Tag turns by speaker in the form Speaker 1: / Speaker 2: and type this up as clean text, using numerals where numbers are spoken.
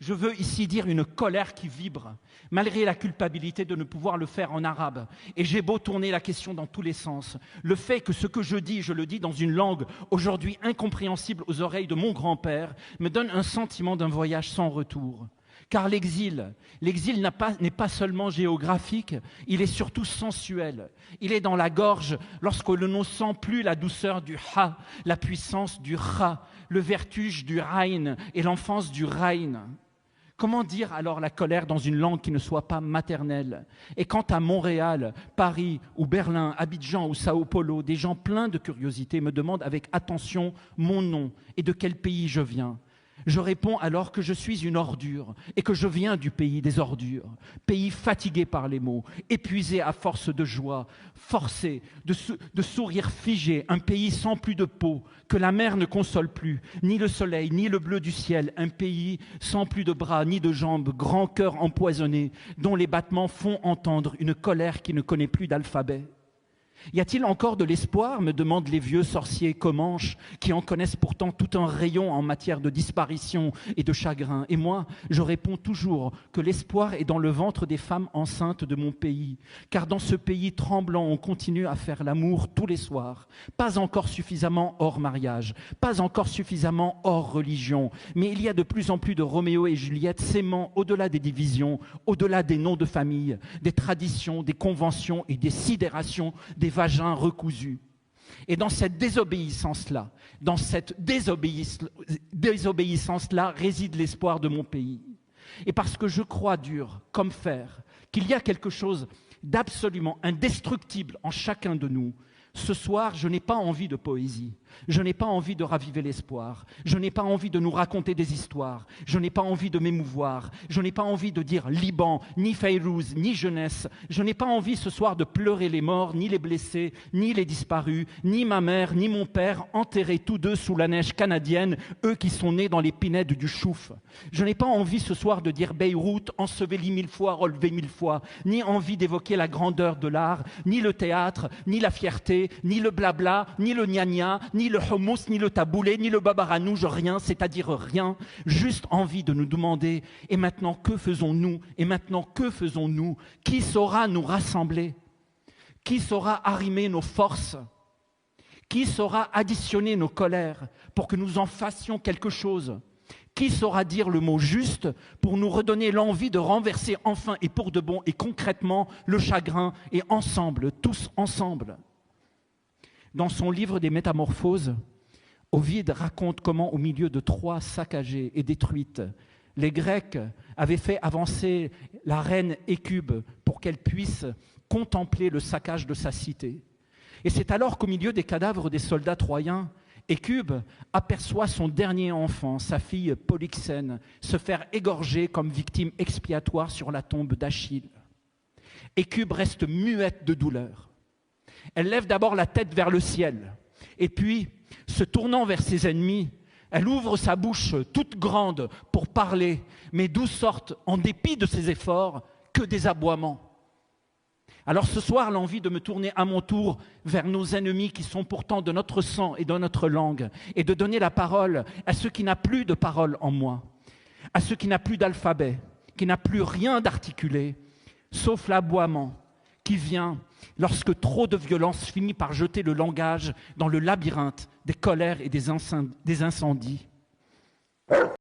Speaker 1: Je veux ici dire une colère qui vibre, malgré la culpabilité de ne pouvoir le faire en arabe. Et j'ai beau tourner la question dans tous les sens. Le fait que ce que je dis, je le dis dans une langue aujourd'hui incompréhensible aux oreilles de mon grand-père, me donne un sentiment d'un voyage sans retour. Car l'exil n'est pas seulement géographique, il est surtout sensuel. Il est dans la gorge lorsque l'on ne sent plus la douceur du ha, la puissance du ra, le vertige du Rhin et l'enfance du Rhin. Comment dire alors la colère dans une langue qui ne soit pas maternelle? Et quant à Montréal, Paris ou Berlin, Abidjan ou Sao Paulo, des gens pleins de curiosité me demandent avec attention mon nom et de quel pays je viens. Je réponds alors que je suis une ordure et que je viens du pays des ordures, pays fatigué par les mots, épuisé à force de joie, forcé de sourires figés, un pays sans plus de peau, que la mer ne console plus, ni le soleil, ni le bleu du ciel, un pays sans plus de bras ni de jambes, grand cœur empoisonné, dont les battements font entendre une colère qui ne connaît plus d'alphabet. Y a-t-il encore de l'espoir, me demandent les vieux sorciers comanches, qui en connaissent pourtant tout un rayon en matière de disparition et de chagrin. Et moi, je réponds toujours que l'espoir est dans le ventre des femmes enceintes de mon pays, car dans ce pays tremblant, on continue à faire l'amour tous les soirs, pas encore suffisamment hors mariage, pas encore suffisamment hors religion, mais il y a de plus en plus de Roméo et Juliette s'aimant au-delà des divisions, au-delà des noms de famille, des traditions, des conventions et des sidérations, des vagins recousus. Et dans cette désobéissance-là, réside l'espoir de mon pays. Et parce que je crois dur comme fer qu'il y a quelque chose d'absolument indestructible en chacun de nous, ce soir, je n'ai pas envie de poésie, je n'ai pas envie de raviver l'espoir, je n'ai pas envie de nous raconter des histoires, je n'ai pas envie de m'émouvoir, je n'ai pas envie de dire Liban, ni Fayrouz, ni jeunesse, je n'ai pas envie ce soir de pleurer les morts, ni les blessés, ni les disparus, ni ma mère, ni mon père, enterrés tous deux sous la neige canadienne, eux qui sont nés dans les pinèdes du Chouf. Je n'ai pas envie ce soir de dire Beyrouth, enseveli 1000 fois, relevé 1000 fois, ni envie d'évoquer la grandeur de l'art, ni le théâtre, ni la fierté, ni le blabla, ni le gna-gna, ni le hummus, ni le taboulé, ni le babaranouge, rien, c'est-à-dire rien, juste envie de nous demander, et maintenant que faisons-nous? Et maintenant que faisons-nous? Qui saura nous rassembler? Qui saura arrimer nos forces? Qui saura additionner nos colères pour que nous en fassions quelque chose? Qui saura dire le mot juste pour nous redonner l'envie de renverser enfin et pour de bon et concrètement le chagrin et ensemble, tous ensemble? Dans son livre des Métamorphoses, Ovide raconte comment, au milieu de Troie saccagée et détruite, les Grecs avaient fait avancer la reine Hécube pour qu'elle puisse contempler le saccage de sa cité. Et c'est alors qu'au milieu des cadavres des soldats troyens, Hécube aperçoit son dernier enfant, sa fille Polyxène, se faire égorger comme victime expiatoire sur la tombe d'Achille. Hécube reste muette de douleur. Elle lève d'abord la tête vers le ciel, et puis, se tournant vers ses ennemis, elle ouvre sa bouche toute grande pour parler, mais d'où sortent, en dépit de ses efforts, que des aboiements. Alors ce soir, l'envie de me tourner à mon tour vers nos ennemis qui sont pourtant de notre sang et de notre langue, et de donner la parole à ceux qui n'ont plus de parole en moi, à ceux qui n'ont plus d'alphabet, qui n'ont plus rien d'articulé, sauf l'aboiement qui vient lorsque trop de violence finit par jeter le langage dans le labyrinthe des colères et des incendies.